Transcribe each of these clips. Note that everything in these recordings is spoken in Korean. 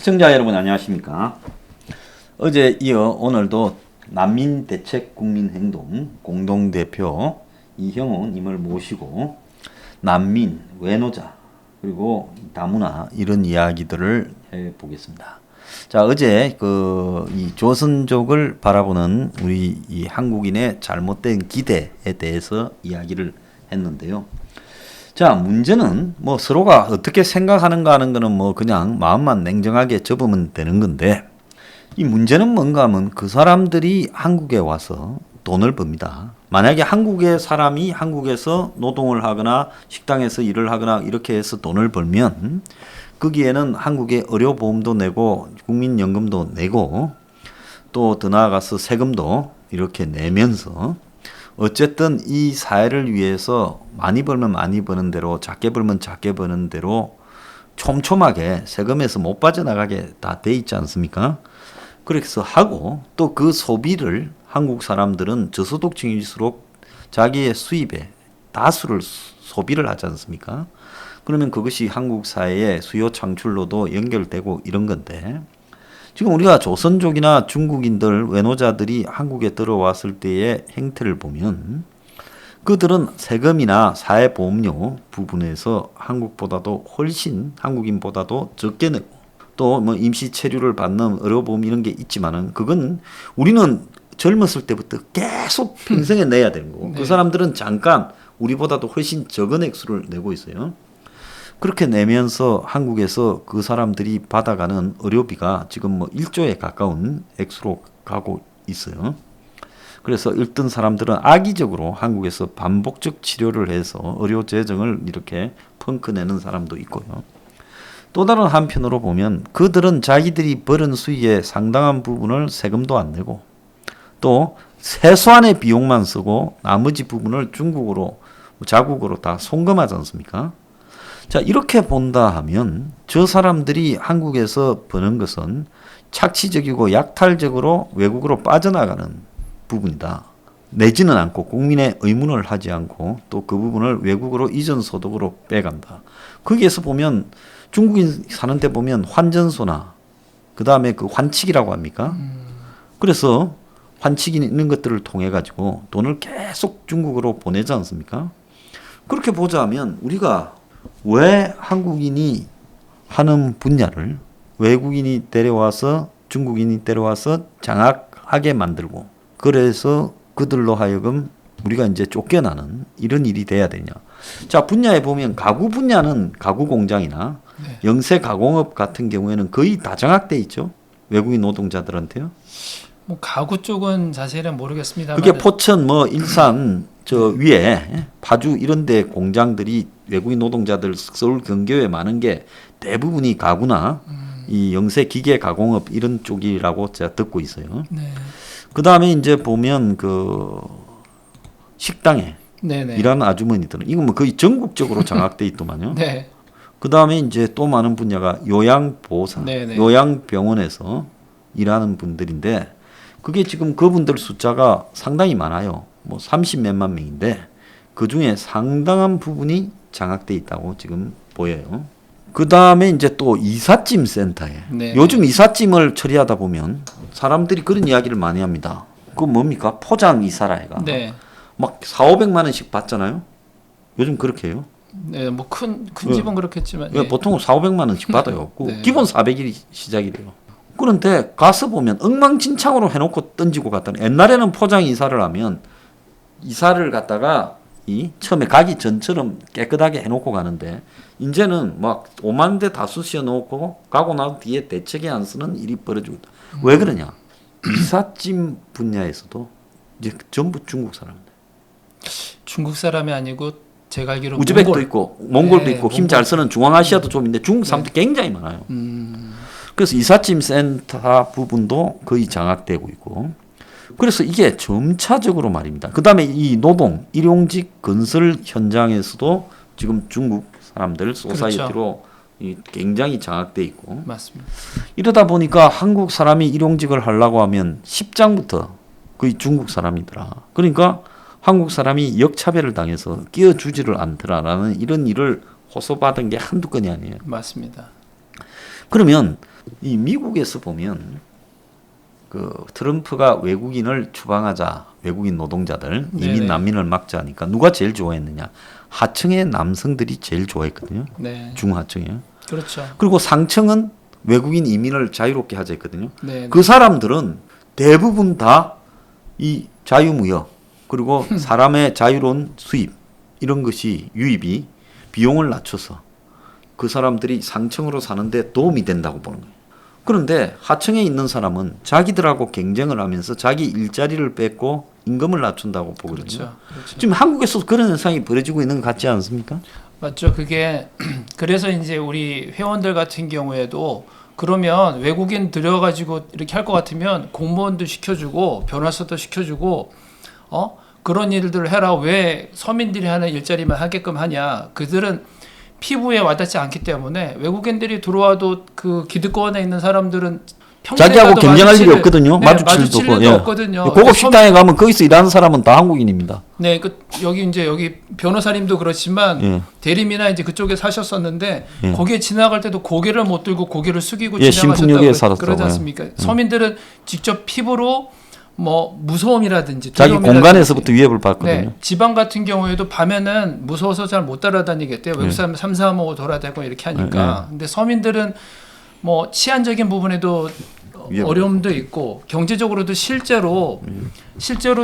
시청자 여러분 안녕하십니까? 어제 이어 오늘도 난민대책국민행동 공동대표 이형훈님을 모시고 난민, 외노자, 그리고 다문화 이런 이야기들을 해보겠습니다. 자, 어제 이 조선족을 바라보는 우리 이 한국인의 잘못된 기대에 대해서 이야기를 했는데요. 자, 문제는 뭐 서로가 어떻게 생각하는가 하는 거는 뭐 그냥 마음만 냉정하게 접으면 되는 건데, 이 문제는 뭔가 하면 그 사람들이 한국에 와서 돈을 법니다. 만약에 한국의 사람이 한국에서 노동을 하거나 식당에서 일을 하거나 이렇게 해서 돈을 벌면 거기에는 한국의 의료보험도 내고 국민연금도 내고 또 더 나아가서 세금도 이렇게 내면서 어쨌든 이 사회를 위해서 많이 벌면 많이 버는 대로 작게 벌면 작게 버는 대로 촘촘하게 세금에서 못 빠져나가게 다 돼 있지 않습니까? 그래서 하고 또 그 소비를 한국 사람들은 저소득층일수록 자기의 수입의 다수를 소비를 하지 않습니까? 그러면 그것이 한국 사회의 수요 창출로도 연결되고 이런 건데, 지금 우리가 조선족이나 중국인들, 외노자들이 한국에 들어왔을 때의 행태를 보면 그들은 세금이나 사회보험료 부분에서 한국보다도 훨씬 한국인보다도 적게 내고 또 뭐 임시 체류를 받는 의료보험 이런 게 있지만은 그건 우리는 젊었을 때부터 계속 평생에 내야 되는 거고 네. 그 사람들은 잠깐 우리보다도 훨씬 적은 액수를 내고 있어요. 그렇게 내면서 한국에서 그 사람들이 받아가는 의료비가 지금 뭐 1조에 가까운 액수로 가고 있어요. 그래서 어떤 사람들은 악의적으로 한국에서 반복적 치료를 해서 의료 재정을 이렇게 펑크내는 사람도 있고요. 또 다른 한편으로 보면 그들은 자기들이 벌은 수익의 상당한 부분을 세금도 안 내고 또 최소한의 비용만 쓰고 나머지 부분을 중국으로 자국으로 다 송금하지 않습니까? 자, 이렇게 본다 하면 저 사람들이 한국에서 버는 것은 착취적이고 약탈적으로 외국으로 빠져나가는 부분이다. 내지는 않고 국민의 의무를 하지 않고 또 그 부분을 외국으로 이전 소득으로 빼간다. 거기에서 보면 중국인 사는 데 보면 환전소나 그 다음에 그 환칙이라고 합니까? 그래서 환칙이 있는 것들을 통해 가지고 돈을 계속 중국으로 보내지 않습니까? 그렇게 보자면 우리가 왜 한국인이 하는 분야를 외국인이 데려와서 중국인이 데려와서 장악하게 만들고 그래서 그들로 하여금 우리가 이제 쫓겨나는 이런 일이 돼야 되냐. 자, 분야에 보면 가구 분야는 가구 공장이나 네. 영세 가공업 같은 경우에는 거의 다 장악돼 있죠. 외국인 노동자들한테요. 뭐 가구 쪽은 자세히는 모르겠습니다만 그게 포천 뭐 일산 저 위에 파주 이런 데 공장들이 외국인 노동자들 서울 근교에 많은 게 대부분이 가구나 이 영세 기계 가공업 이런 쪽이라고 제가 듣고 있어요. 네. 그다음에 이제 보면 그 식당에 네네. 일하는 아주머니들은 이건 뭐 거의 전국적으로 장악돼 있더만요. 네. 그다음에 이제 또 많은 분야가 요양보호사, 네네. 요양병원에서 일하는 분들인데 그게 지금 그분들 숫자가 상당히 많아요. 뭐 30몇만 명인데 그 중에 상당한 부분이 장악돼 있다고 지금 보여요. 그 다음에 이제 또 이삿짐 센터에 네네. 요즘 이삿짐을 처리하다 보면 사람들이 그런 이야기를 많이 합니다. 그거 뭡니까? 포장 이사라 해가. 네. 막 4,500만 원씩 받잖아요. 요즘 그렇게 해요. 네, 뭐 큰 집은 그렇겠지만 예. 보통 4,500만 원씩 받아요. 네. 기본 400일이 시작이래요. 그런데 가서 보면 엉망진창으로 해놓고 던지고 갔다는. 옛날에는 포장 이사를 하면 이사를 갖다가 처음에 가기 전처럼 깨끗하게 해놓고 가는데 이제는 막 5만 대 다 쑤셔 놓고 가고 나서 뒤에 대책에 안 쓰는 일이 벌어지고 있다. 왜 그러냐? 이삿짐 분야에서도 이제 전부 중국 사람들. 중국 사람이 아니고 제가 알기로 우즈벡도 있고 몽골도 네, 있고 힘 잘 쓰는 중앙아시아도 좀 있는데 중국 사람들 네. 굉장히 많아요. 그래서 이삿짐 센터 부분도 거의 장악되고 있고 그래서 이게 점차적으로 말입니다. 그 다음에 이 노동, 일용직 건설 현장에서도 지금 중국 사람들 소사이어티로 그렇죠. 굉장히 장악돼 있고 맞습니다. 이러다 보니까 한국 사람이 일용직을 하려고 하면 10장부터 거의 중국 사람이더라. 그러니까 한국 사람이 역차별을 당해서 끼워주지를 않더라라는 이런 일을 호소받은 게 한두 건이 아니에요. 맞습니다. 그러면 이 미국에서 보면 그 트럼프가 외국인을 추방하자, 외국인 노동자들, 이민 네네. 난민을 막자 하니까 누가 제일 좋아했느냐? 하층의 남성들이 제일 좋아했거든요. 네. 중하층이요. 그렇죠. 그리고 상층은 외국인 이민을 자유롭게 하자 했거든요. 네. 그 사람들은 대부분 다 이 자유무역 그리고 사람의 자유로운 수입 이런 것이 유입이 비용을 낮춰서 그 사람들이 상층으로 사는데 도움이 된다고 보는 거예요. 그런데 하층에 있는 사람은 자기들하고 경쟁을 하면서 자기 일자리를 뺏고 임금을 낮춘다고 보거든요. 그렇죠. 그렇죠. 지금 한국에서 그런 현상이 벌어지고 있는 것 같지 않습니까? 맞죠. 그게 그래서 이제 우리 회원들 같은 경우에도 그러면 외국인 들여가지고 이렇게 할 것 같으면 공무원도 시켜주고 변호사도 시켜주고 그런 일들을 해라. 왜 서민들이 하는 일자리만 하게끔 하냐. 그들은 피부에 와닿지 않기 때문에 외국인들이 들어와도 그 기득권에 있는 사람들은 자기하고 경쟁할 일이 없거든요. 네, 마주칠 마주칠 일도 일도 없고. 없거든요. 고급 식당에 가면 거기서 일하는 사람은 다 한국인입니다. 네, 여기 변호사님도 그렇지만 예. 대리미나 이제 그쪽에 사셨었는데 예. 거기에 지나갈 때도 고개를 못 들고 고개를 숙이고 예, 지나가셨다고 신풍역에 살았다고. 그러지 않습니까? 서민들은 직접 피부로 뭐 무서움이라든지 자기 두려움이라든지 공간에서부터 위협을 받거든요. 네, 지방 같은 경우에도 밤에는 무서워서 잘 못 따라다니겠대요. 외국 사람 3, 4, 5 돌아다니고 이렇게 하니까. 근데 서민들은 뭐 치안적인 부분에도 어려움도 있고 경제적으로도 실제로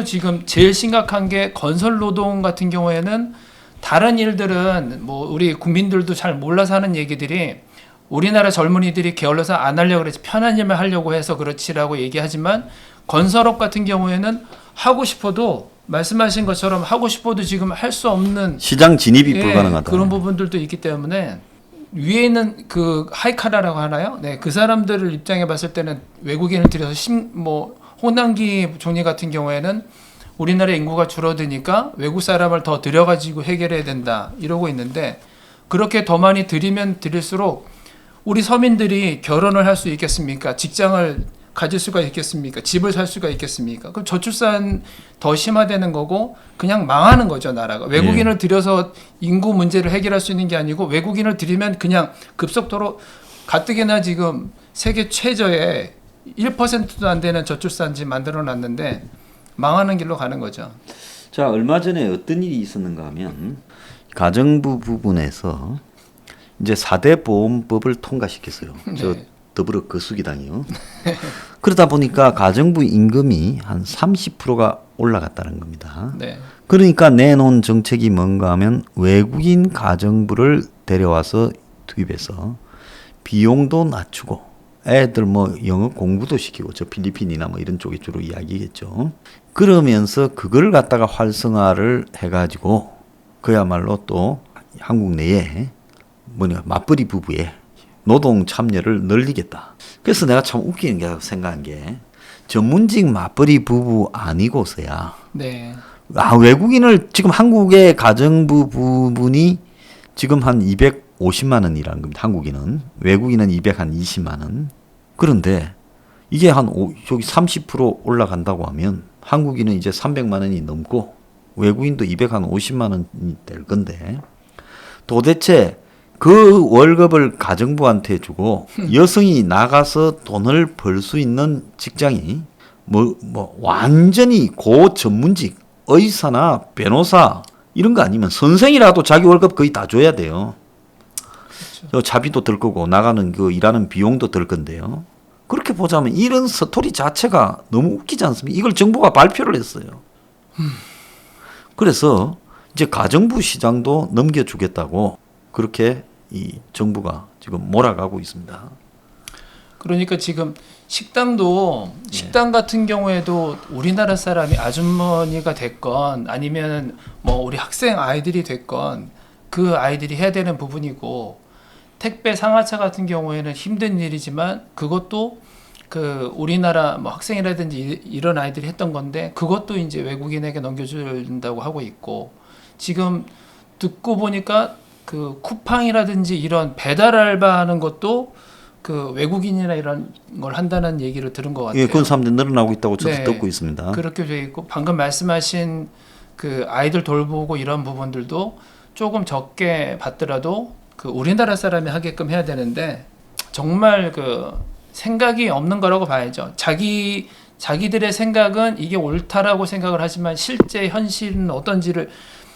지금 제일 심각한 게 건설 노동 같은 경우에는 다른 일들은 뭐 우리 국민들도 잘 몰라서 하는 얘기들이 우리나라 젊은이들이 게을러서 안 하려고 그랬지 편한 일만 하려고 해서 그렇지라고 얘기하지만 건설업 같은 경우에는 하고 싶어도 말씀하신 것처럼 하고 싶어도 지금 할 수 없는 시장 진입이 불가능하다. 그런 부분들도 있기 때문에 위에 있는 그 하이카라라고 하나요? 네, 그 사람들을 입장에 봤을 때는 외국인을 들여서 홍남기 총리 같은 경우에는 우리나라 인구가 줄어드니까 외국 사람을 더 들여가지고 해결해야 된다 이러고 있는데 그렇게 더 많이 들이면 들일수록 우리 서민들이 결혼을 할 수 있겠습니까? 직장을 가질 수가 있겠습니까? 집을 살 수가 있겠습니까? 그럼 저출산 더 심화되는 거고 그냥 망하는 거죠 나라가. 외국인을 들여서 인구 문제를 해결할 수 있는 게 아니고 외국인을 들이면 그냥 급속도로 가뜩이나 지금 세계 최저의 1%도 안 되는 저출산지 만들어놨는데 망하는 길로 가는 거죠. 자, 얼마 전에 어떤 일이 있었는가 하면 가정부 부분에서 이제 4대 보험법을 통과시켰어요. 저 더불어 거수기당이요. 그러다 보니까 가정부 임금이 한 30%가 올라갔다는 겁니다. 네. 그러니까 내놓은 정책이 뭔가 하면 외국인 가정부를 데려와서 투입해서 비용도 낮추고 애들 뭐 영어 공부도 시키고 저 필리핀이나 뭐 이런 쪽에 주로 이야기겠죠. 그러면서 그걸 갖다가 활성화를 해가지고 그야말로 또 한국 내에 맞벌이 부부의 노동 참여를 늘리겠다. 그래서 내가 참 웃기는 게 생각한 게 전문직 맞벌이 부부 아니고서야 네. 외국인을 지금 한국의 가정부 부분이 지금 한 250만 원이라는 겁니다. 한국인은 외국인은 220만 원. 그런데 이게 저기 30% 올라간다고 하면 한국인은 이제 300만 원이 넘고 외국인도 250만 원이 될 건데 도대체 그 월급을 가정부한테 주고 여성이 나가서 돈을 벌 수 있는 직장이 완전히 고전문직 의사나 변호사 이런 거 아니면 선생이라도 자기 월급 거의 다 줘야 돼요. 그렇죠. 자비도 들 거고 나가는 그 일하는 비용도 들 건데요. 그렇게 보자면 이런 스토리 자체가 너무 웃기지 않습니까? 이걸 정부가 발표를 했어요. 그래서 이제 가정부 시장도 넘겨주겠다고 그렇게 이 정부가 지금 몰아가고 있습니다. 그러니까 지금 식당 같은 경우에도 우리나라 사람이 아주머니가 됐건 아니면 뭐 우리 학생 아이들이 됐건 그 아이들이 해야 되는 부분이고 택배 상하차 같은 경우에는 힘든 일이지만 그것도 그 우리나라 뭐 학생이라든지 이런 아이들이 했던 건데 그것도 이제 외국인에게 넘겨준다고 하고 있고 지금 듣고 보니까 그 쿠팡이라든지 이런 배달 알바하는 것도 그 외국인이나 이런 걸 한다는 얘기를 들은 것 같아요. 예, 그런 사람들이 늘어나고 있다고 저도 네, 듣고 있습니다. 그렇게 돼 있고 방금 말씀하신 그 아이들 돌보고 이런 부분들도 조금 적게 받더라도 그 우리나라 사람이 하게끔 해야 되는데 정말 그 생각이 없는 거라고 봐야죠. 자기들의 생각은 이게 옳다라고 생각을 하지만 실제 현실은 어떤지를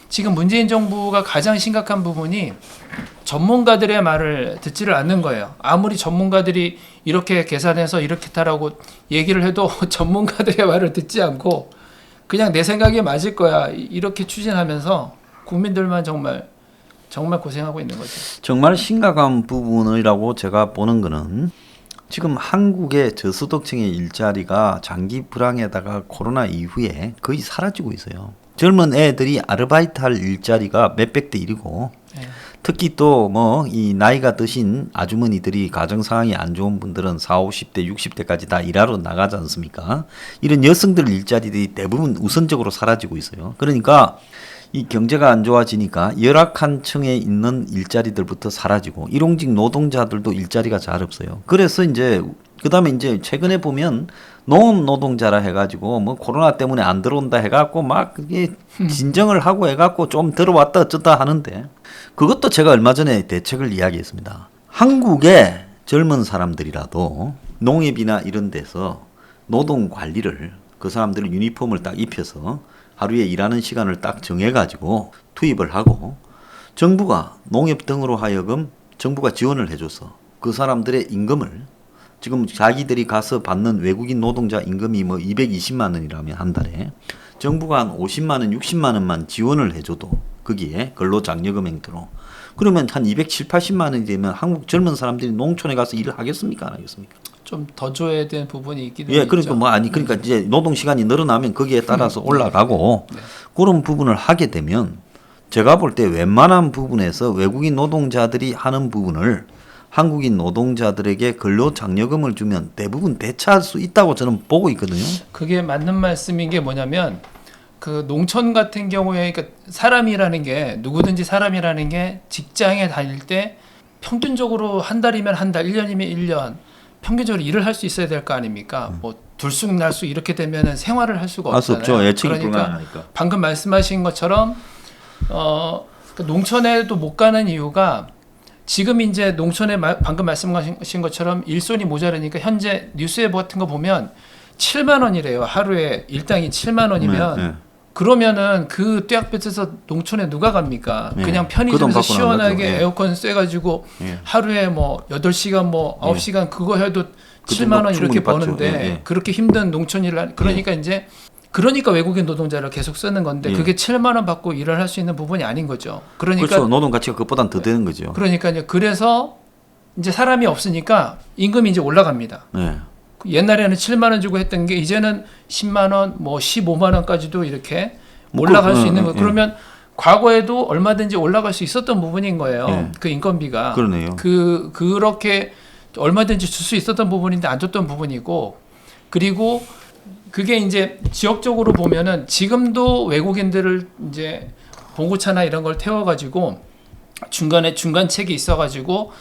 지금 문재인 정부가 가장 심각한 부분이 전문가들의 말을 듣지를 않는 거예요. 아무리 전문가들이 이렇게 계산해서 이렇게 타라고 얘기를 해도 전문가들의 말을 듣지 않고 그냥 내 생각에 맞을 거야 이렇게 추진하면서 국민들만 정말 고생하고 있는 거죠. 정말 심각한 부분이라고 제가 보는 거는 지금 한국의 저소득층의 일자리가 장기 불황에다가 코로나 이후에 거의 사라지고 있어요. 젊은 애들이 아르바이트 할 일자리가 몇백 대 1이고 네. 특히 또 뭐 이 나이가 드신 아주머니들이 가정 상황이 안 좋은 분들은 40, 50대, 60대까지 다 일하러 나가지 않습니까? 이런 여성들 일자리들이 대부분 우선적으로 사라지고 있어요. 그러니까 이 경제가 안 좋아지니까 열악한 층에 있는 일자리들부터 사라지고 일용직 노동자들도 일자리가 잘 없어요. 그래서 이제 그다음에 이제 최근에 보면 농업 노동자라 해가지고 뭐 코로나 때문에 안 들어온다 해갖고 막 그게 진정을 하고 해갖고 좀 들어왔다 어쩌다 하는데 그것도 제가 얼마 전에 대책을 이야기했습니다. 한국의 젊은 사람들이라도 농협이나 이런 데서 노동 관리를 그 사람들 유니폼을 딱 입혀서 하루에 일하는 시간을 딱 정해가지고 투입을 하고 정부가 농협 등으로 하여금 정부가 지원을 해줘서 그 사람들의 임금을 지금 자기들이 가서 받는 외국인 노동자 임금이 뭐 220만 원이라면 한 달에 정부가 한 50만 원, 60만 원만 지원을 해줘도 거기에 근로장려금 행태로 그러면 한 270, 80만 원이 되면 한국 젊은 사람들이 농촌에 가서 일을 하겠습니까? 안 하겠습니까? 좀 더 줘야 되는 부분이 있기도 예, 있죠. 그러니까 뭐 아니 그러니까 이제 노동 시간이 늘어나면 거기에 따라서 올라가고 네. 그런 부분을 하게 되면 제가 볼 때 웬만한 부분에서 외국인 노동자들이 하는 부분을 한국인 노동자들에게 근로장려금을 주면 대부분 대체할 수 있다고 저는 보고 있거든요. 그게 맞는 말씀인 게 뭐냐면 그 농촌 같은 경우에 그러니까 사람이라는 게 누구든지 사람이라는 게 직장에 다닐 때 평균적으로 한 달이면 한 달, 1년이면 1년 평균적으로 일을 할 수 있어야 될 거 아닙니까? 뭐 들쑥날쑥 이렇게 되면은 생활을 할 수가 할 수 없잖아요. 없죠. 예측이 그러니까 불가능하니까. 방금 말씀하신 것처럼 그 농촌에도 못 가는 이유가 지금 이제 농촌에 방금 말씀하신 것처럼 일손이 모자라니까 현재 뉴스에 같은 거 보면 7만 원이래요. 하루에 일당이 7만 원이면 네, 네. 그러면은 그 떼약볕에서 농촌에 누가 갑니까? 네. 그냥 그 돈 편의점에서 받고 시원하게 나가죠. 예. 에어컨 쐬가지고 예. 하루에 뭐 8시간 뭐 9시간 그거 해도 그 7만 원 정도 이렇게 충분히 받죠. 버는데 예, 예. 그렇게 힘든 농촌 일을 그러니까 이제 그러니까 외국인 노동자를 계속 쓰는 건데 예. 그게 7만 원 받고 일을 할 수 있는 부분이 아닌 거죠. 그러니까 그렇죠. 노동 가치가 그것보단 더 되는 거죠. 그러니까요. 그래서 이제 사람이 없으니까 임금이 이제 올라갑니다. 네. 옛날에는 7만 원 주고 했던 게 이제는 10만 원, 뭐 15만 원까지도 이렇게 뭐 올라갈 그, 수 있는 거예요. 예. 그러면 과거에도 얼마든지 올라갈 수 있었던 부분인 거예요. 예. 그 인건비가. 그러네요. 그렇게 얼마든지 줄 수 있었던 부분인데 안 줬던 부분이고 그리고 그게 이제 지역적으로 보면은 지금도 외국인들을 이제 봉고차나 이런 걸 태워가지고 중간책이 있어가지고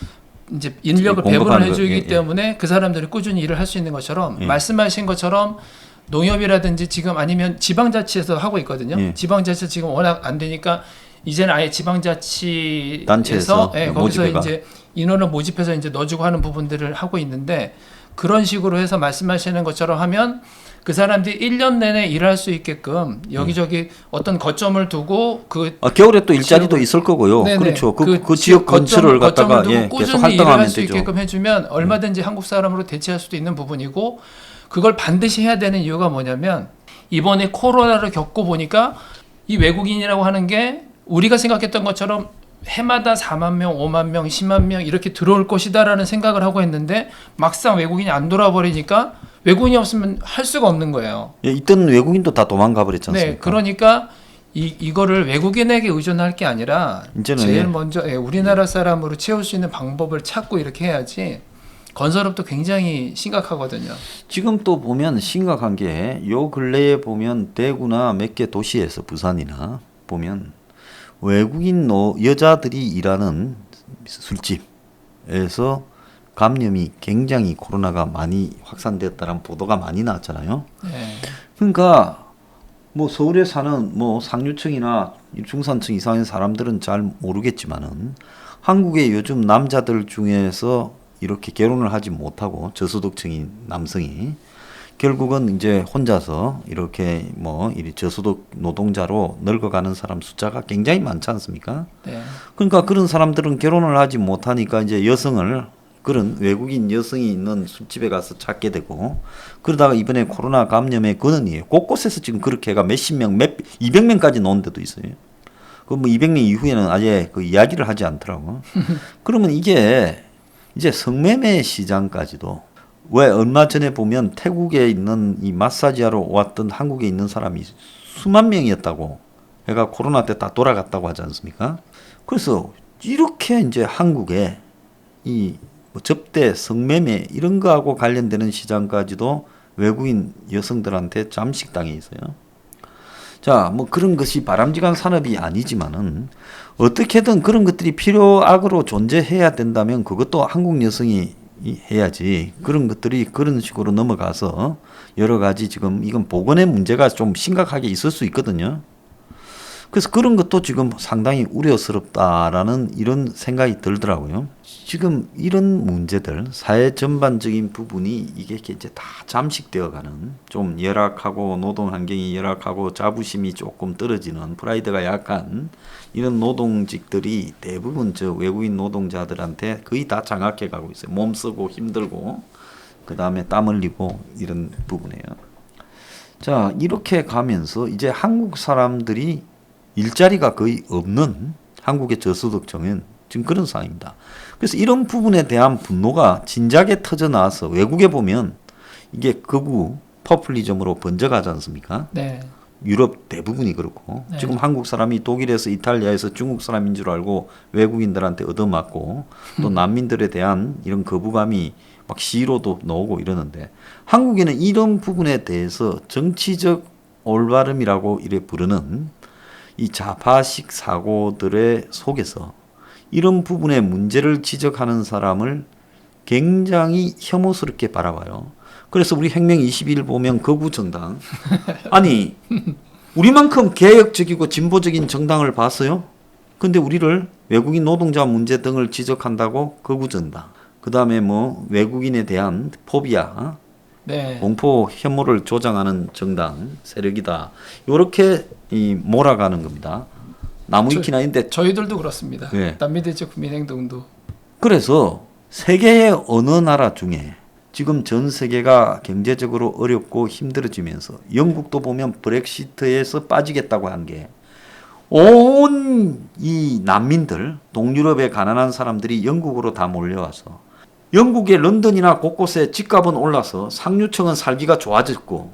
이제 인력을 배분을 공급하는 해주기 거, 예. 때문에 그 사람들이 꾸준히 일을 할 수 있는 것처럼 예. 말씀하신 것처럼 농협이라든지 지금 아니면 지방자치에서 하고 있거든요. 예. 지방자치 지금 워낙 안 되니까 이제는 아예 지방자치에서 단체에서 거기서 모집해가. 이제 인원을 모집해서 이제 넣어주고 하는 부분들을 하고 있는데 그런 식으로 해서 말씀하시는 것처럼 하면 그 사람들이 1년 내내 일할 수 있게끔 여기저기 어떤 거점을 두고 그 겨울에 또 일자리도 지역을- 있을 거고요. 네네. 그렇죠. 그 지역 건설을 갖다가 두고 예, 계속 꾸준히 일을 활동하면 할 수 되죠. 있게끔 해주면 얼마든지 한국 사람으로 대체할 수도 있는 부분이고 그걸 반드시 해야 되는 이유가 뭐냐면 이번에 코로나를 겪고 보니까 이 외국인이라고 하는 게 우리가 생각했던 것처럼 해마다 4만 명, 5만 명, 10만 명 이렇게 들어올 것이다라는 생각을 하고 했는데 막상 외국인이 안 돌아버리니까 외국인이 없으면 할 수가 없는 거예요. 예, 있던 외국인도 다 도망가 버렸지 않습니까? 네, 그러니까 이거를 외국인에게 의존할 게 아니라 이제는 제일 예. 먼저 우리나라 사람으로 채울 수 있는 방법을 찾고 이렇게 해야지 건설업도 굉장히 심각하거든요. 지금 또 보면 심각한 게 요 근래에 보면 대구나 몇 개 도시에서 부산이나 보면 외국인 여자들이 일하는 술집에서 감염이 굉장히 코로나가 많이 확산되었다는 보도가 많이 나왔잖아요. 네. 그러니까 뭐 서울에 사는 뭐 상류층이나 중산층 이상의 사람들은 잘 모르겠지만은 한국의 요즘 남자들 중에서 이렇게 결혼을 하지 못하고 저소득층인 남성이 결국은 이제 혼자서 이렇게 뭐 이 저소득 노동자로 늙어가는 사람 숫자가 굉장히 많지 않습니까? 네. 그러니까 그런 사람들은 결혼을 하지 못하니까 이제 여성을 그런 외국인 여성이 있는 술집에 가서 찾게 되고 그러다가 이번에 코로나 감염의 근원이에요. 곳곳에서 지금 그렇게 해가 몇십 명, 200명까지 나온 데도 있어요. 그 뭐 200명 이후에는 아예 그 이야기를 하지 않더라고. 그러면 이게 이제 성매매 시장까지도 왜 얼마 전에 보면 태국에 있는 이 마사지하러 왔던 한국에 있는 사람이 수만 명이었다고 해가 코로나 때 다 돌아갔다고 하지 않습니까? 그래서 이렇게 이제 한국에 이 뭐 접대, 성매매 이런 거하고 관련되는 시장까지도 외국인 여성들한테 잠식당해 있어요. 자, 뭐 그런 것이 바람직한 산업이 아니지만은 어떻게든 그런 것들이 필요악으로 존재해야 된다면 그것도 한국 여성이 해야지. 그런 것들이 그런 식으로 넘어가서 여러 가지 지금 이건 보건의 문제가 좀 심각하게 있을 수 있거든요. 그래서 그런 것도 지금 상당히 우려스럽다라는 이런 생각이 들더라고요. 지금 이런 문제들, 사회 전반적인 부분이 이게 이제 다 잠식되어가는 좀 열악하고 노동 환경이 열악하고 자부심이 조금 떨어지는 프라이드가 약한 이런 노동직들이 대부분 저 외국인 노동자들한테 거의 다 장악해 가고 있어요. 몸 쓰고 힘들고 그 다음에 땀 흘리고 이런 부분이에요. 자, 이렇게 가면서 이제 한국 사람들이 일자리가 거의 없는 한국의 저소득층은 지금 그런 상황입니다. 그래서 이런 부분에 대한 분노가 진작에 터져 나와서 외국에 보면 이게 극우 포퓰리즘으로 번져가지 않습니까? 네. 유럽 대부분이 그렇고 네. 지금 한국 사람이 독일에서 이탈리아에서 중국 사람인 줄 알고 외국인들한테 얻어맞고 또 난민들에 대한 이런 거부감이 막 시로도 나오고 이러는데 한국에는 이런 부분에 대해서 정치적 올바름이라고 이래 부르는 이 좌파식 사고들의 속에서 이런 부분의 문제를 지적하는 사람을 굉장히 혐오스럽게 바라봐요. 그래서 우리 혁명 21 보면 거구 정당 아니 우리만큼 개혁적이고 진보적인 정당을 봤어요. 근데 우리를 외국인 노동자 문제 등을 지적한다고 거구 정당. 그다음에 뭐 외국인에 대한 포비아 네. 공포 혐오를 조장하는 정당 세력이다. 이렇게 몰아가는 겁니다. 나무위키나 있는데 저희들도 그렇습니다. 네. 남미대적 국민행동도. 그래서 세계의 어느 나라 중에 지금 전 세계가 경제적으로 어렵고 힘들어지면서 영국도 보면 브렉시트에서 빠지겠다고 한 게 온 이 난민들 동유럽의 가난한 사람들이 영국으로 다 몰려와서 영국의 런던이나 곳곳에 집값은 올라서 상류층은 살기가 좋아졌고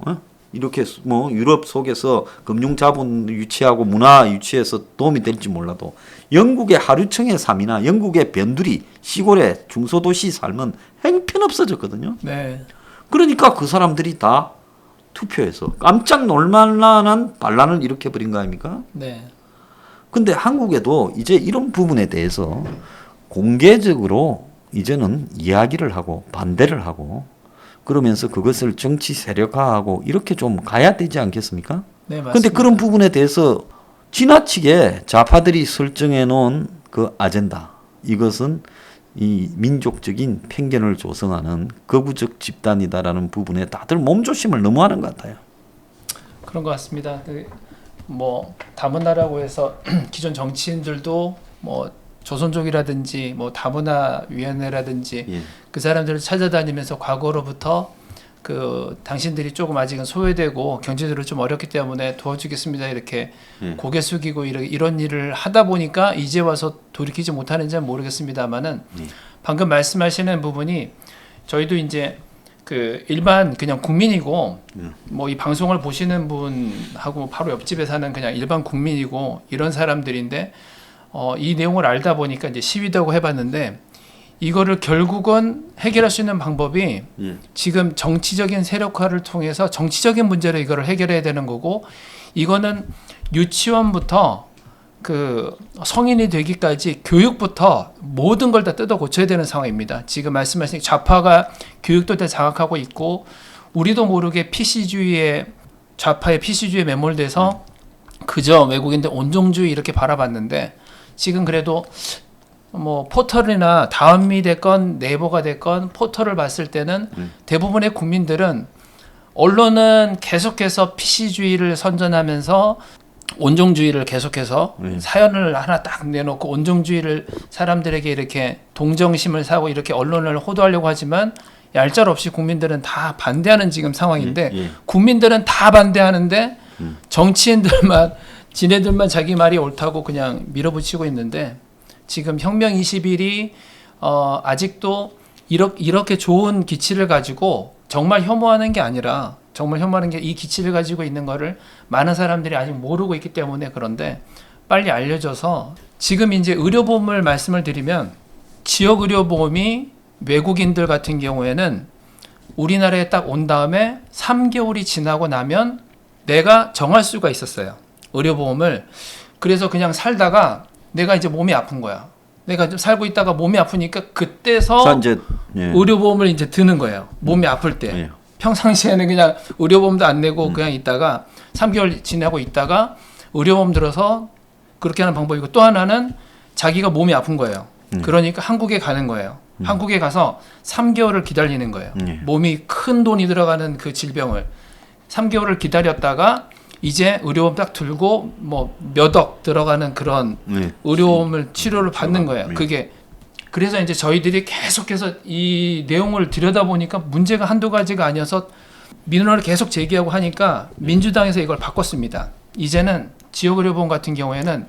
이렇게 뭐 유럽 속에서 금융 자본 유치하고 문화 유치해서 도움이 될지 몰라도 영국의 하류층의 삶이나 영국의 변두리 시골의 중소도시 삶은 형편없어졌거든요. 네. 그러니까 그 사람들이 다 투표해서 깜짝 놀랄만한 반란을 일으켜버린 거 아닙니까? 네. 근데 한국에도 이제 이런 부분에 대해서 공개적으로 이제는 이야기를 하고 반대를 하고 그러면서 그것을 정치 세력화하고 이렇게 좀 가야 되지 않겠습니까? 네, 맞습니다. 근데 그런 부분에 대해서 지나치게 좌파들이 설정해 놓은 그 아젠다 이것은 이 민족적인 편견을 조성하는 거구적 집단이다라는 부분에 다들 몸조심을 너무 하는 것 같아요. 그런 것 같습니다. 뭐 다문화라고 해서 기존 정치인들도 뭐 조선족이라든지 뭐 다문화위원회라든지 예. 그 사람들을 찾아다니면서 과거로부터 그 당신들이 조금 아직은 소외되고 경제적으로 좀 어렵기 때문에 도와주겠습니다 이렇게 고개 숙이고 이런 일을 하다 보니까 이제 와서 돌이키지 못하는지는 모르겠습니다만은 방금 말씀하시는 부분이 저희도 이제 그 일반 그냥 국민이고 뭐 이 방송을 보시는 분하고 바로 옆집에 사는 그냥 일반 국민이고 이런 사람들인데 이 내용을 알다 보니까 이제 시위도 해봤는데 이거를 결국은 해결할 수 있는 방법이 지금 정치적인 세력화를 통해서 정치적인 문제로 이거를 해결해야 되는 거고 이거는 유치원부터 그 성인이 되기까지 교육부터 모든 걸 다 뜯어 고쳐야 되는 상황입니다. 지금 말씀하신 좌파가 교육도 다 장악하고 있고 우리도 모르게 PC주의에 좌파의 PC주의에 매몰돼서 그저 외국인들 온종주의 이렇게 바라봤는데 지금 그래도 뭐 포털이나 다음이 됐건 네이버가 됐건 포털을 봤을 때는 대부분의 국민들은 언론은 계속해서 PC주의를 선전하면서 온종주의를 계속해서 사연을 하나 딱 내놓고 온종주의를 사람들에게 이렇게 동정심을 사고 이렇게 언론을 호도하려고 하지만 얄짤없이 국민들은 다 반대하는 지금 상황인데 국민들은 다 반대하는데 정치인들만 지네들만 자기 말이 옳다고 그냥 밀어붙이고 있는데 지금 혁명 21이 아직도 이렇게 좋은 기치를 가지고 정말 혐오하는 게 아니라 정말 혐오하는 게 이 기치를 가지고 있는 거를 많은 사람들이 아직 모르고 있기 때문에 그런데 빨리 알려져서 지금 이제 의료보험을 말씀을 드리면 지역 의료보험이 외국인들 같은 경우에는 우리나라에 딱 온 다음에 3개월이 지나고 나면 내가 정할 수가 있었어요. 의료보험을. 그래서 그냥 살다가 내가 이제 몸이 아픈 거야. 내가 좀 살고 있다가 몸이 아프니까 그때서 이제, 의료보험을 이제 드는 거예요. 몸이 아플 때. 평상시에는 그냥 의료보험도 안 내고 그냥 있다가 3개월 지나고 있다가 의료보험 들어서 그렇게 하는 방법이고 또 하나는 자기가 몸이 아픈 거예요. 그러니까 한국에 가는 거예요. 한국에 가서 3개월을 기다리는 거예요. 몸이 큰 돈이 들어가는 그 질병을 3개월을 기다렸다가 이제 의료보험 딱 들고 뭐 몇 억 들어가는 그런 의료보험을 치료를 받는 거예요. 그게 그래서 이제 저희들이 계속해서 이 내용을 들여다보니까 문제가 한두 가지가 아니어서 민원을 계속 제기하고 하니까 민주당에서 이걸 바꿨습니다. 이제는 지역의료보험 같은 경우에는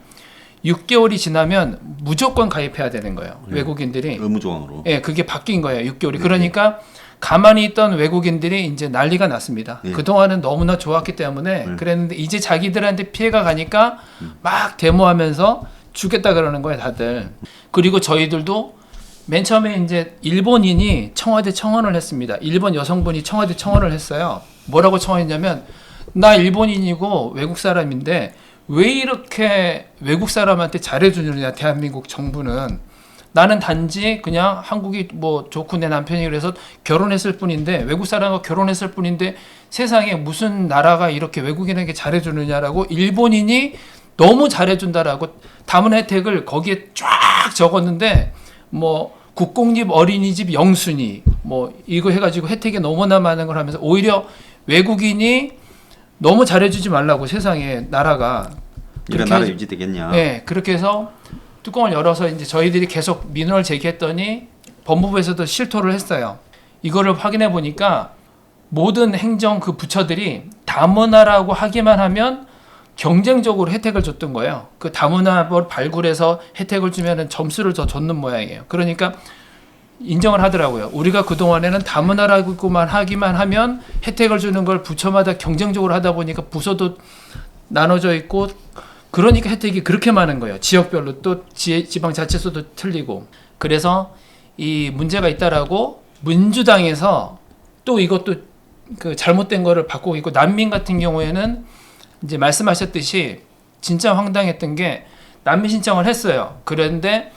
6개월이 지나면 무조건 가입해야 되는 거예요. 외국인들이. 의무조항으로. 예, 그게 바뀐 거예요. 6개월이. 그러니까 가만히 있던 외국인들이 이제 난리가 났습니다. 그동안은 너무나 좋았기 때문에 그랬는데 이제 자기들한테 피해가 가니까 막 데모하면서 주겠다 그러는 거예요, 다들. 그리고 저희들도 맨 처음에 이제 일본인이 청와대 청원을 했습니다. 일본 여성분이 청와대 청원을 했어요. 뭐라고 청원했냐면 나 일본인이고 외국 사람인데 왜 이렇게 외국 사람한테 잘해주느냐 대한민국 정부는. 나는 단지 그냥 한국이 뭐 좋고 내 남편이 그래서 결혼했을 뿐인데 외국 사람과 결혼했을 뿐인데 세상에 무슨 나라가 이렇게 외국인에게 잘해주느냐라고 일본인이 너무 잘해준다라고 담은 혜택을 거기에 쫙 적었는데 뭐 국공립 어린이집 영순위 뭐 이거 해가지고 혜택이 너무나 많은 걸 하면서 오히려 외국인이 너무 잘해주지 말라고 세상에 나라가 이런 나라 유지되겠냐. 네, 그렇게 해서 뚜껑을 열어서 이제 저희들이 계속 민원을 제기했더니 법무부에서도 실토를 했어요. 이거를 확인해 보니까 모든 행정 그 부처들이 다문화라고 하기만 하면 경쟁적으로 혜택을 줬던 거예요. 그 다문화를 발굴해서 혜택을 주면은 점수를 더 줬는 모양이에요. 그러니까 인정을 하더라고요. 우리가 그동안에는 다문화라고만 하기만 하면 혜택을 주는 걸 부처마다 경쟁적으로 하다 보니까 부서도 나눠져 있고 그러니까 혜택이 그렇게 많은 거예요. 지역별로 또 지방자치소도 틀리고. 그래서 이 문제가 있다라고 민주당에서 또 이것도 그 잘못된 거를 바꾸고 있고 난민 같은 경우에는 이제 말씀하셨듯이 진짜 황당했던 게 난민 신청을 했어요. 그런데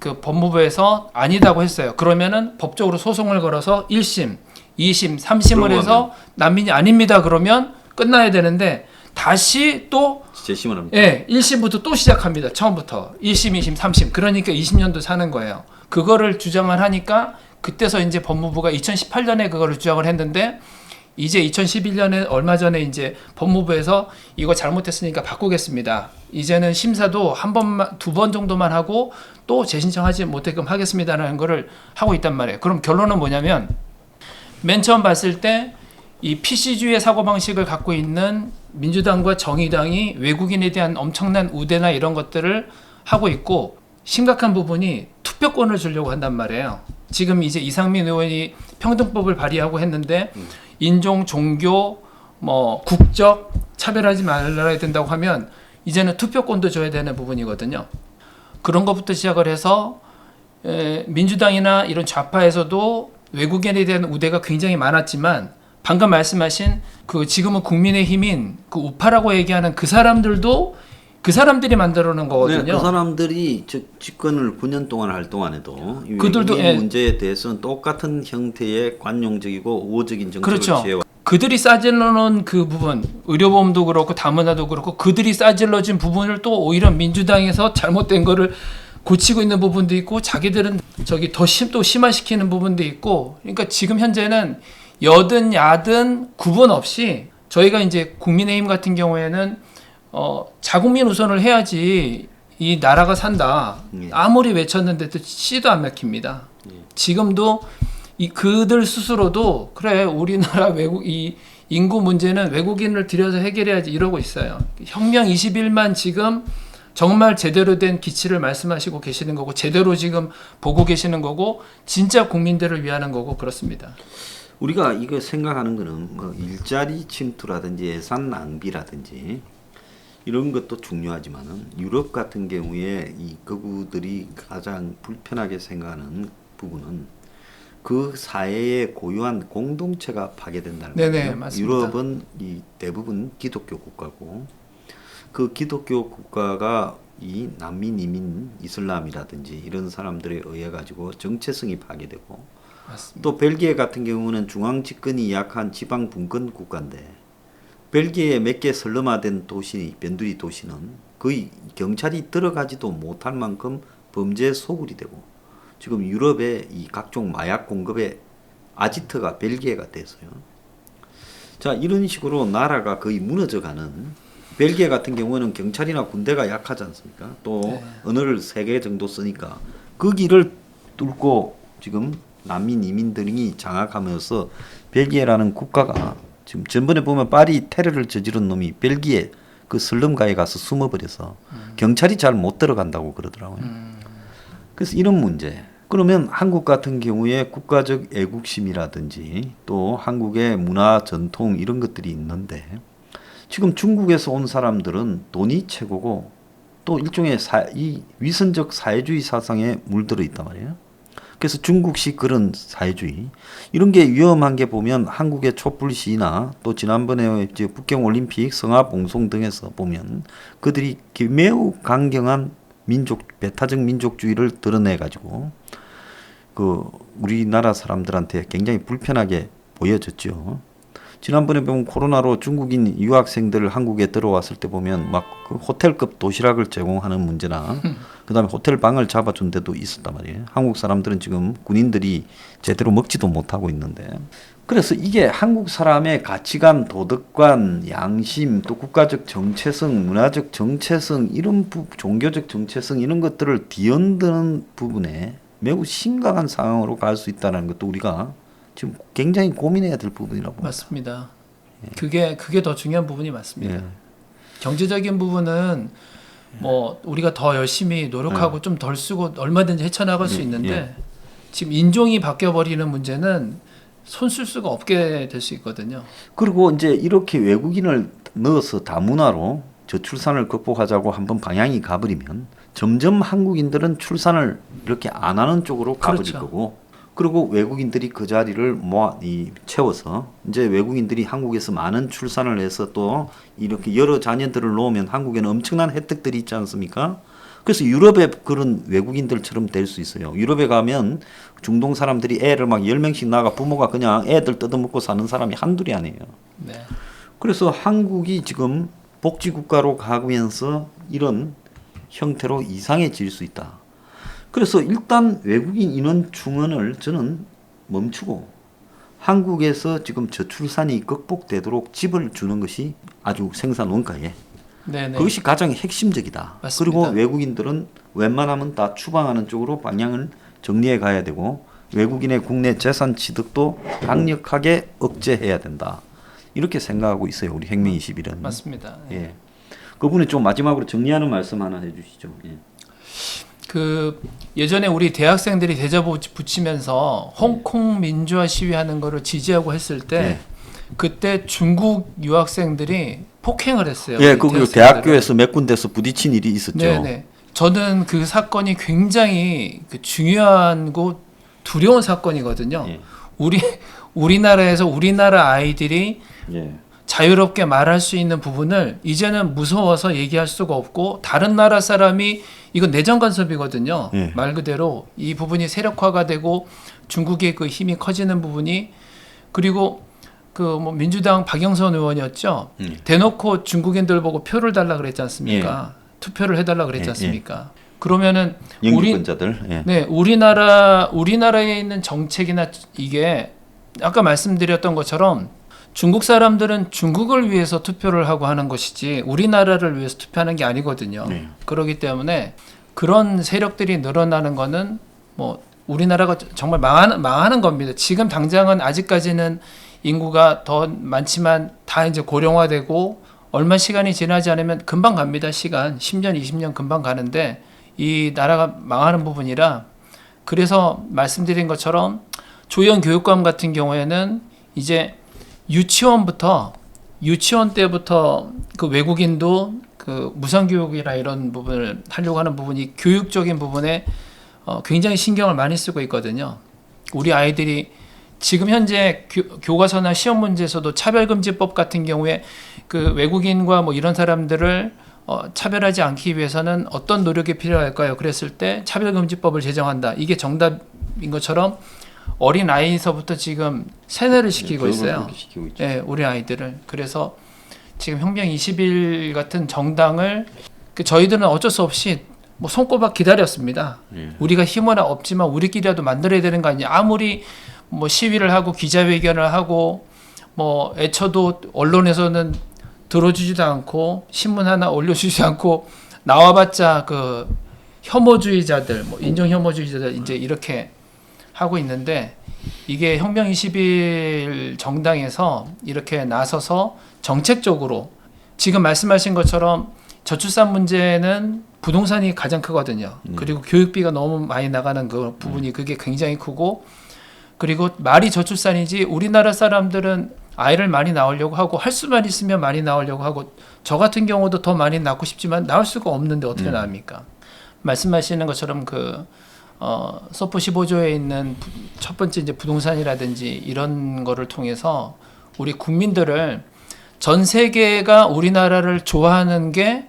그 법무부에서 아니다고 했어요. 그러면은 법적으로 소송을 걸어서 1심, 2심, 3심을 해서 난민이 아닙니다. 그러면 끝나야 되는데 다시 또 재심을 합니다. 예, 1심부터 또 시작합니다. 처음부터 1심, 2심, 3심. 그러니까 20년도 사는 거예요. 그거를 주장을 하니까 그때서 이제 법무부가 2018년에 그거를 주장을 했는데 이제 2011년에 얼마 전에 이제 법무부에서 이거 잘못했으니까 바꾸겠습니다. 이제는 심사도 한 번만, 2번 정도만 하고 또 재신청하지 못하게끔 하겠습니다라는 거를 하고 있단 말이에요. 그럼 결론은 뭐냐면 맨 처음 봤을 때 이 PC주의의 사고방식을 갖고 있는 민주당과 정의당이 외국인에 대한 엄청난 우대나 이런 것들을 하고 있고 심각한 부분이 투표권을 주려고 한단 말이에요. 지금 이제 이상민 의원이 평등법을 발의하고 했는데 인종, 종교, 뭐 국적 차별하지 말아야 된다고 하면 이제는 투표권도 줘야 되는 부분이거든요. 그런 것부터 시작을 해서 민주당이나 이런 좌파에서도 외국인에 대한 우대가 굉장히 많았지만 방금 말씀하신 그 지금은 국민의힘인 그 우파라고 얘기하는 그 사람들도 그 사람들이 만들어 놓은 거거든요. 네, 그 사람들이 집권을 9년 동안 할 동안에도 그들도 이 문제에 대해서는 똑같은 형태의 관용적이고 우호적인 정책을 그렇죠. 취해와. 그들이 싸질러 놓은 그 부분, 의료보험도 그렇고 다문화도 그렇고 그들이 싸질러진 부분을 또 오히려 민주당에서 잘못된 거를 고치고 있는 부분도 있고 자기들은 저기 또 심화시키는 부분도 있고 그러니까 지금 현재는 여든 야든 구분 없이 저희가 이제 국민의힘 같은 경우에는 자국민 우선을 해야지 이 나라가 산다. 아무리 외쳤는데도 씨도 안 막힙니다. 지금도 그들 스스로도 그래 우리나라 이 인구 문제는 외국인을 들여서 해결해야지 이러고 있어요. 혁명 21만 지금 정말 제대로 된 기치를 말씀하시고 계시는 거고 제대로 지금 보고 계시는 거고 진짜 국민들을 위하는 거고 그렇습니다. 우리가 이거 생각하는 거는 뭐 일자리 침투라든지 예산 낭비라든지 이런 것도 중요하지만은 유럽 같은 경우에 이 거구들이 가장 불편하게 생각하는 부분은 그 사회의 고유한 공동체가 파괴된다는 거예요. 맞습니다. 유럽은 이 대부분 기독교 국가고 그 기독교 국가가 이 난민 이민 이슬람이라든지 이런 사람들에 의해 가지고 정체성이 파괴되고 맞습니다. 또 벨기에 같은 경우는 중앙 집권이 약한 지방 분권 국가인데 벨기에 몇 개 설름화된 도시 변두리 도시는 거의 경찰이 들어가지도 못할 만큼 범죄 소굴이 되고 지금 유럽의 이 각종 마약 공급의 아지트가 벨기에가 됐어요. 자 이런 식으로 나라가 거의 무너져가는 벨기에 같은 경우는 경찰이나 군대가 약하지 않습니까? 또 언어를 3개 정도 쓰니까 그 길을 뚫고 지금 난민 이민들이 장악하면서 벨기에라는 국가가 지금 전번에 보면 파리 테러를 저지른 놈이 벨기에 그 슬럼가에 가서 숨어버려서 경찰이 잘 못 들어간다고 그러더라고요. 그래서 이런 문제. 그러면 한국 같은 경우에 국가적 애국심이라든지 또 한국의 문화 전통 이런 것들이 있는데 지금 중국에서 온 사람들은 돈이 최고고 또 일종의 이 위선적 사회주의 사상에 물들어 있단 말이에요. 그래서 중국식 그런 사회주의 이런 게 위험한 게 보면 한국의 촛불 시위나 또 지난번에 이제 북경 올림픽 성화 봉송 등에서 보면 그들이 매우 강경한 배타적 민족주의를 드러내 가지고 그 우리나라 사람들한테 굉장히 불편하게 보여졌죠. 지난번에 보면 코로나로 중국인 유학생들 한국에 들어왔을 때 보면 막 그 호텔급 도시락을 제공하는 문제나 그다음에 호텔 방을 잡아준 데도 있었단 말이에요. 한국 사람들은 지금 군인들이 제대로 먹지도 못하고 있는데 그래서 이게 한국 사람의 가치관, 도덕관, 양심, 또 국가적 정체성, 문화적 정체성 이런 종교적 정체성 이런 것들을 뒤흔드는 부분에 매우 심각한 상황으로 갈 수 있다는 것도 우리가 지금 굉장히 고민해야 될 부분이라고 맞습니다. 그게 더 중요한 부분이 맞습니다. 경제적인 부분은 뭐 우리가 더 열심히 노력하고 좀 덜 쓰고 얼마든지 헤쳐나갈 수 있는데 지금 인종이 바뀌어 버리는 문제는 손 쓸 수가 없게 될 수 있거든요. 그리고 이제 이렇게 외국인을 넣어서 다문화로 저출산을 극복하자고 한번 방향이 가버리면 점점 한국인들은 출산을 이렇게 안 하는 쪽으로 가버릴 거고 그리고 외국인들이 그 자리를 채워서 이제 외국인들이 한국에서 많은 출산을 해서 또 이렇게 여러 자녀들을 놓으면 한국에는 엄청난 혜택들이 있지 않습니까? 그래서 유럽의 그런 외국인들처럼 될 수 있어요. 유럽에 가면 중동 사람들이 애를 막 10명씩 낳아 부모가 그냥 애들 뜯어먹고 사는 사람이 한둘이 아니에요. 네. 그래서 한국이 지금 복지국가로 가면서 이런 형태로 이상해질 수 있다. 그래서 일단 외국인 인원 충원을 저는 멈추고 한국에서 지금 저출산이 극복되도록 집을 주는 것이 아주 생산 원가에 그것이 가장 핵심적이다. 맞습니다. 그리고 외국인들은 웬만하면 다 추방하는 쪽으로 방향을 정리해 가야 되고 외국인의 국내 재산 취득도 강력하게 억제해야 된다. 이렇게 생각하고 있어요. 우리 혁명 21은. 맞습니다. 예. 그분이 좀 마지막으로 정리하는 말씀 하나 해주시죠. 예. 그 예전에 우리 대학생들이 대자 붙이면서 홍콩 민주화 시위하는 거를 지지하고 했을 때 그때 중국 유학생들이 폭행을 했어요. 예, 그 대학교에서 몇 군데서 부딪힌 일이 있었죠. 네네. 저는 그 사건이 굉장히 중요하고 두려운 사건이거든요. 예. 우리나라에서 우리나라 아이들이 예. 자유롭게 말할 수 있는 부분을 이제는 무서워서 얘기할 수가 없고 다른 나라 사람이 이건 내정 간섭이거든요. 예. 말 그대로 이 부분이 세력화가 되고 중국의 그 힘이 커지는 부분이 그리고 그 뭐 민주당 박영선 의원이었죠. 대놓고 중국인들 보고 표를 달라 그랬지 않습니까? 투표를 해달라 그랬지 않습니까? 그러면은 영주권자들. 예. 네, 우리나라에 있는 정책이나 이게 아까 말씀드렸던 것처럼 중국 사람들은 중국을 위해서 투표를 하고 하는 것이지 우리나라를 위해서 투표하는 게 아니거든요. 네. 그렇기 때문에 그런 세력들이 늘어나는 거는 뭐 우리나라가 정말 망하는 겁니다. 지금 당장은 아직까지는 인구가 더 많지만 다 이제 고령화되고 얼마 시간이 지나지 않으면 금방 갑니다. 시간 10년, 20년 금방 가는데 이 나라가 망하는 부분이라 그래서 말씀드린 것처럼 조형 교육감 같은 경우에는 이제 유치원 때부터 그 외국인도 그 무상교육이나 이런 부분을 하려고 하는 부분이 교육적인 부분에 굉장히 신경을 많이 쓰고 있거든요. 우리 아이들이 지금 현재 교과서나 시험 문제에서도 차별금지법 같은 경우에 그 외국인과 뭐 이런 사람들을 차별하지 않기 위해서는 어떤 노력이 필요할까요? 그랬을 때 차별금지법을 제정한다. 이게 정답인 것처럼 어린 아이서부터 지금 세뇌를 시키고 있어요. 네, 우리 아이들을. 그래서 지금 혁명 20일 같은 정당을 저희들은 어쩔 수 없이 뭐 손꼽아 기다렸습니다. 우리가 힘은 없지만 우리끼리라도 만들어야 되는 거 아니냐. 아무리 뭐 시위를 하고 기자회견을 하고 뭐 애쳐도 언론에서는 들어주지도 않고 신문 하나 올려주지 않고 나와봤자 그 혐오주의자들, 뭐 인종 혐오주의자들 이제 이렇게 하고 있는데 이게 혁명 20일 정당에서 이렇게 나서서 정책적으로 지금 말씀하신 것처럼 저출산 문제는 부동산이 가장 크거든요. 그리고 교육비가 너무 많이 나가는 그 부분이 그게 굉장히 크고 그리고 말이 저출산이지 우리나라 사람들은 아이를 많이 낳으려고 하고 할 수만 있으면 많이 낳으려고 하고 저 같은 경우도 더 많이 낳고 싶지만 낳을 수가 없는데 어떻게 낳습니까? 말씀하시는 것처럼 서프 15조에 있는 첫 번째 이제 부동산이라든지 이런 거를 통해서 우리 국민들을 전 세계가 우리나라를 좋아하는 게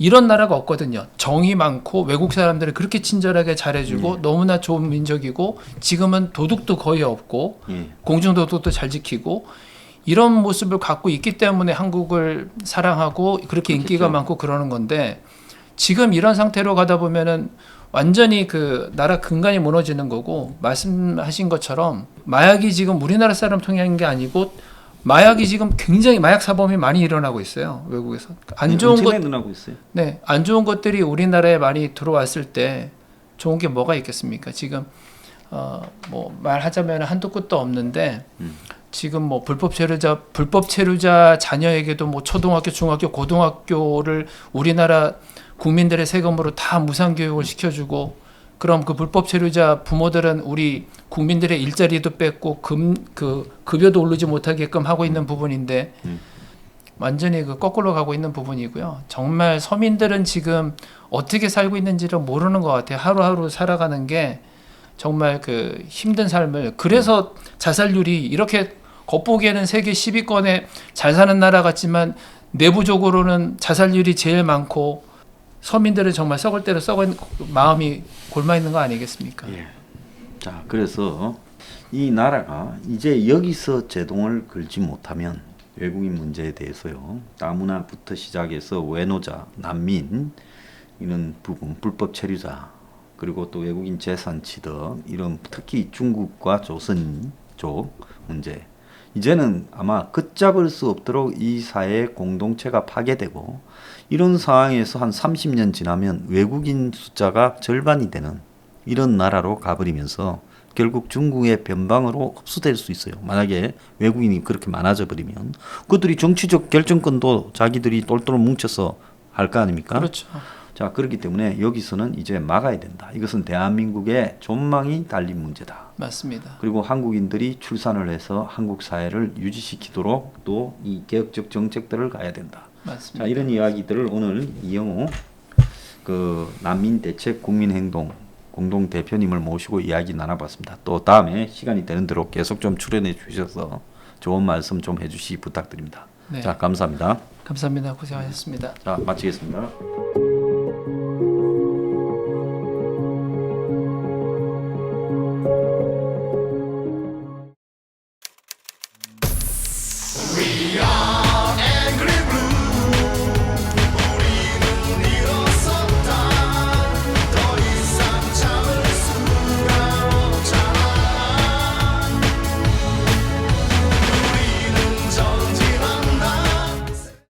이런 나라가 없거든요. 정이 많고 외국 사람들을 그렇게 친절하게 잘해주고 너무나 좋은 민족이고 지금은 도둑도 거의 없고 공중도덕도 잘 지키고 이런 모습을 갖고 있기 때문에 한국을 사랑하고 그렇게 인기가 많고 그러는 건데 지금 이런 상태로 가다 보면은 완전히 그 나라 근간이 무너지는 거고 말씀하신 것처럼 마약이 지금 우리나라 사람 통행한 게 아니고 마약이 지금 굉장히 마약 사범이 많이 일어나고 있어요. 외국에서 안 좋은 것 일어나고 있어요. 네, 안 좋은 것들이 우리나라에 많이 들어왔을 때 좋은 게 뭐가 있겠습니까? 지금 뭐 말하자면 한도 끝도 없는데 지금 뭐 불법 체류자 자녀에게도 뭐 초등학교, 중학교, 고등학교를 우리나라 국민들의 세금으로 다 무상 교육을 시켜주고 그럼 그 불법 체류자 부모들은 우리 국민들의 일자리도 뺏고 급여도 오르지 못하게끔 하고 있는 부분인데 완전히 그 거꾸로 가고 있는 부분이고요. 정말 서민들은 지금 어떻게 살고 있는지를 모르는 것 같아요. 하루하루 살아가는 게 정말 그 힘든 삶을 그래서 자살률이 이렇게 겉보기에는 세계 10위권에 잘 사는 나라 같지만 내부적으로는 자살률이 제일 많고 서민들은 정말 썩을 대로 썩은 마음이 골마 있는 거 아니겠습니까? 예. 자, 그래서 이 나라가 이제 여기서 제동을 걸지 못하면 외국인 문제에 대해서요. 다문화부터 시작해서 외노자, 난민 이런 부분, 불법 체류자 그리고 또 외국인 재산 취득 이런 특히 중국과 조선 쪽 문제 이제는 아마 걷잡을 수 없도록 이 사회 공동체가 파괴되고 이런 상황에서 한 30년 지나면 외국인 숫자가 절반이 되는 이런 나라로 가버리면서 결국 중국의 변방으로 흡수될 수 있어요. 만약에 외국인이 그렇게 많아져 버리면 그들이 정치적 결정권도 자기들이 똘똘 뭉쳐서 할 거 아닙니까? 그렇죠. 자, 그렇기 때문에 여기서는 이제 막아야 된다. 이것은 대한민국의 존망이 달린 문제다. 맞습니다. 그리고 한국인들이 출산을 해서 한국 사회를 유지시키도록 또 이 개혁적 정책들을 가야 된다. 맞습니다. 자, 이런 이야기들을 오늘 이영호 그 난민 대책 국민행동 공동 대표님을 모시고 이야기 나눠봤습니다. 또 다음에 시간이 되는 대로 계속 좀 출연해 주셔서 좋은 말씀 좀 해주시 부탁드립니다. 네. 자, 감사합니다. 감사합니다. 고생하셨습니다. 자, 마치겠습니다.